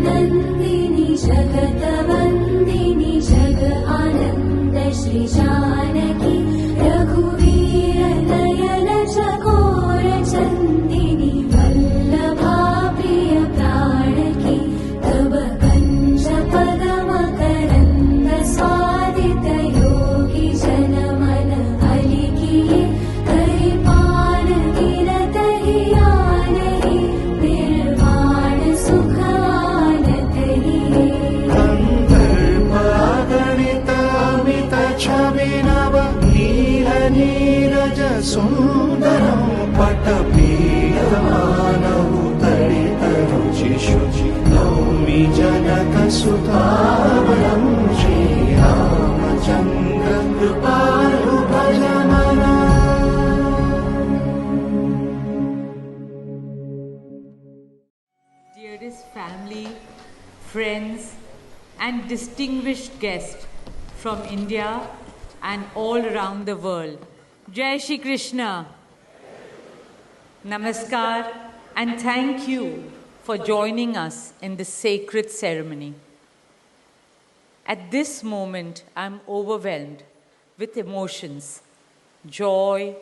नन्दिनि जगतवन्दिनि जग आनन्द श्री जानकी रघुवीर नयन चकोर चन्दिनि वल्लभा प्रिय प्राणकी तव कञ्ज पदम करन्द स्वादित योगी जन मन अलिकिये करिपान गिरत हियानहि निर्वाण सुख आनत हिये गणितामित छविनव नील नीरज सुन्दरं पटपीयमानौ तडित रुचि शुचि नौमि जनकसुतावरं श्रीरामचन्द्र कृपालु भजनना। Dearest family, friends, and distinguished guests from India and all around the world. Jai Shri Krishna. Namaskar and thank you for joining us in this sacred ceremony. At this moment, I am overwhelmed with emotions, joy,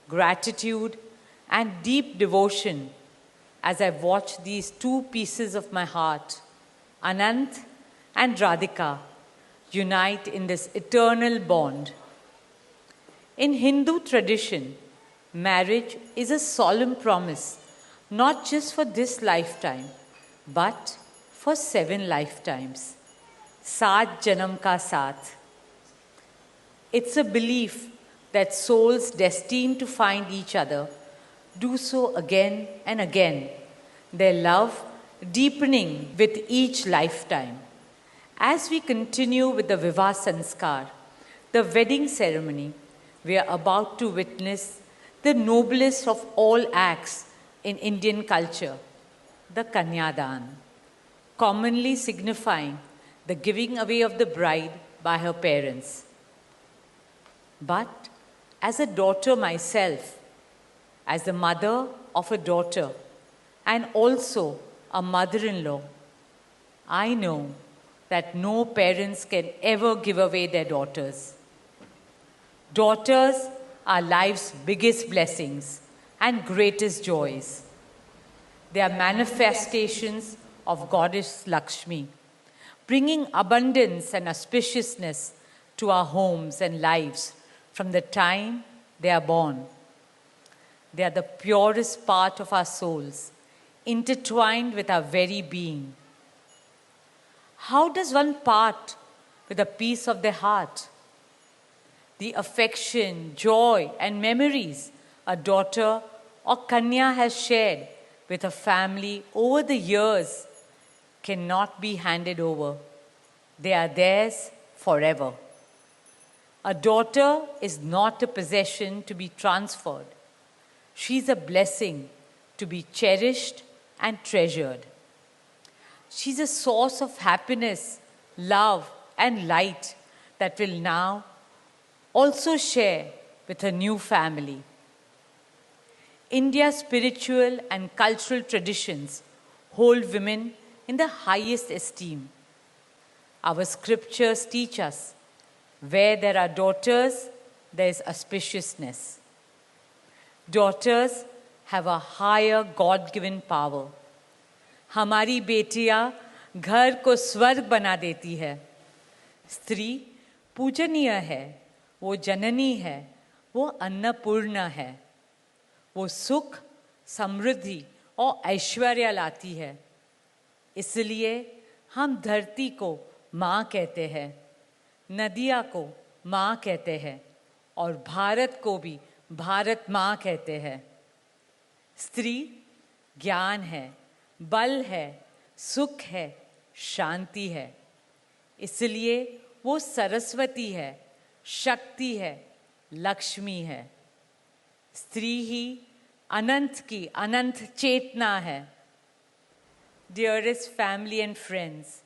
gratitude, and deep devotion as I watch these two pieces of my heart, Anant and Radhika, unite in this eternal bond. In Hindu tradition, marriage is a solemn promise, not just for this lifetime, but for 7 lifetimes. Saat Janam Ka Saath. It's a belief that souls destined to find each other do so again and again, their love deepening with each lifetime. As we continue with the Vivah Sanskar, the wedding ceremony, we are about to witness the noblest of all acts in Indian culture, the Kanyadan, commonly signifying the giving away of the bride by her parents. But as a daughter myself, as the mother of a daughter, and also a mother-in-law, I know that no parents can ever give away their daughters. Daughters are life's biggest blessings and greatest joys. They are manifestations of Goddess Lakshmi, bringing abundance and auspiciousness to our homes and lives from the time they are born. They are the purest part of our souls, intertwined with our very being. How does one part with a piece of their heart? The affection, joy, and memories a daughter or Kanya has shared with her family over the years cannot be handed over. They are theirs forever. A daughter is not a possession to be transferred. She is a blessing to be cherished and treasured. She's a source of happiness, love, and light that will now also share with her new family. India's spiritual and cultural traditions hold women in the highest esteem. Our scriptures teach us, where there are daughters, there is auspiciousness. Daughters have a higher God-given power. हमारी बेटियां घर को स्वर्ग बना देती है. स्त्री पूजनीय है, वो जननी है, वो अन्नपूर्णा है. वो सुख, समृद्धि और ऐश्वर्य लाती है. इसलिए हम धरती को माँ कहते हैं, नदियाँ को माँ कहते हैं और भारत को भी भारत माँ कहते हैं. स्त्री ज्ञान है, बल है, सुख है, शांति है. इसलिए वो सरस्वती है, शक्ति है, लक्ष्मी है. स्त्री ही अनंत की अनंत चेतना है. Dearest family and friends,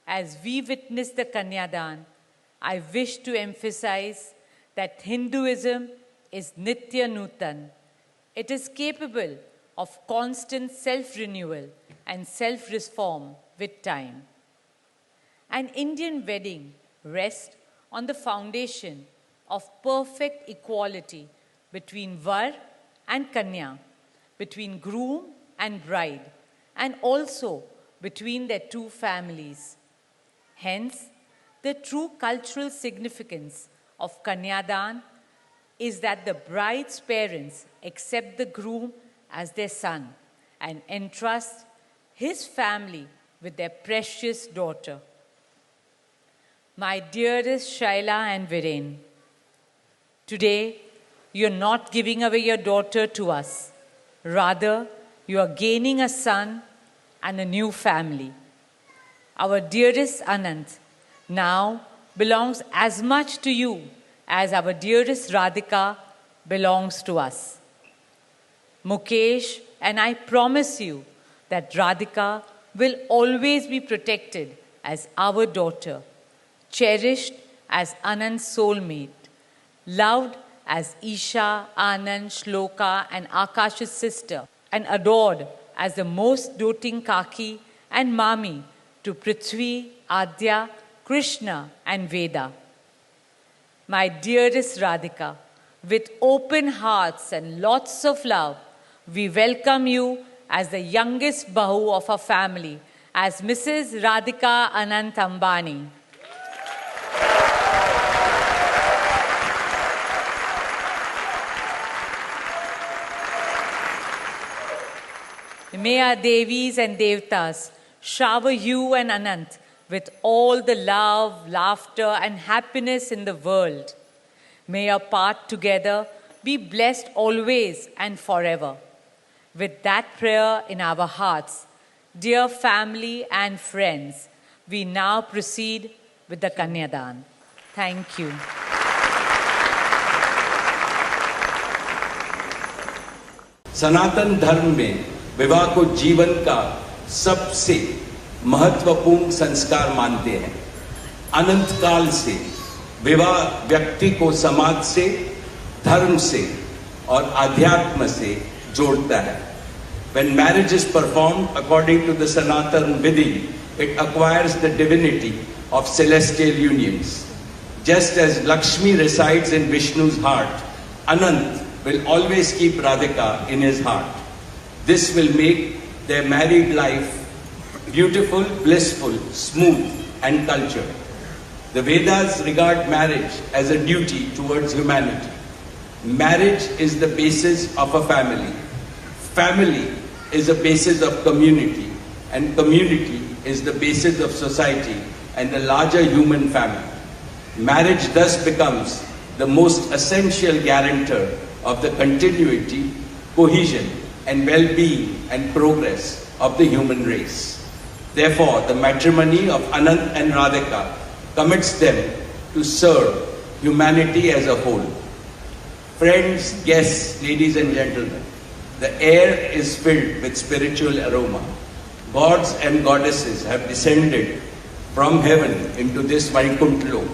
as we witness the Kanyadan, I wish to emphasize that Hinduism is Nitya Nutan. It is capable of constant self-renewal and self-reform with time. An Indian wedding rests on the foundation of perfect equality between Var and Kanya, between groom and bride, and also between their two families. Hence, the true cultural significance of Kanyadan is that the bride's parents accept the groom as their son and entrust his family with their precious daughter. My dearest Shaila and Viren, today you're not giving away your daughter to us. Rather, you are gaining a son and a new family. Our dearest Anant now belongs as much to you as our dearest Radhika belongs to us. Mukesh and I promise you that Radhika will always be protected as our daughter, cherished as Anand's soulmate, loved as Isha, Anand, Shloka and Akash's sister, and adored as the most doting Kaki and Mami to Prithvi, Adya, Krishna and Veda. My dearest Radhika, with open hearts and lots of love, we welcome you as the youngest Bahu of our family, as Mrs. Radhika Anant Ambani. May our Devis and Devtas shower you and Anant with all the love, laughter and happiness in the world. May your path together be blessed always and forever. With that prayer in our hearts, dear family and friends, we now proceed with the Kanyadan. Thank you. सनातन धर्म में विवाह को जीवन का सबसे महत्वपूर्ण संस्कार मानते हैं। अनंत काल से विवाह व्यक्ति को समाज से, धर्म से और आध्यात्म से जोड़ता है। When marriage is performed according to the Sanatan Vidhi, it acquires the divinity of celestial unions. Just as Lakshmi resides in Vishnu's heart, Anant will always keep Radhika in his heart. This will make their married life beautiful, blissful, smooth and cultured. The Vedas regard marriage as a duty towards humanity. Marriage is the basis of a family. Family is the basis of community, and community is the basis of society and the larger human family. Marriage thus becomes the most essential guarantor of the continuity, cohesion, and well-being and progress of the human race. Therefore, the matrimony of Anant and Radhika commits them to serve humanity as a whole. Friends, guests, ladies and gentlemen, the air is filled with spiritual aroma. Gods and goddesses have descended from heaven into this Vaikuntha Lok.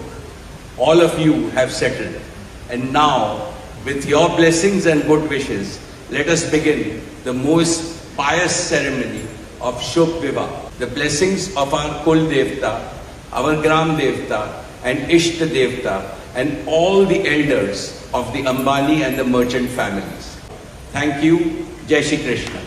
All of you have settled. And now, with your blessings and good wishes, let us begin the most pious ceremony of Shubh Vivah. The blessings of our Kul Devta, our Gram Devta and Ishta Devta and all the elders of the Ambani and the merchant families. Thank you. Jai Shri Krishna.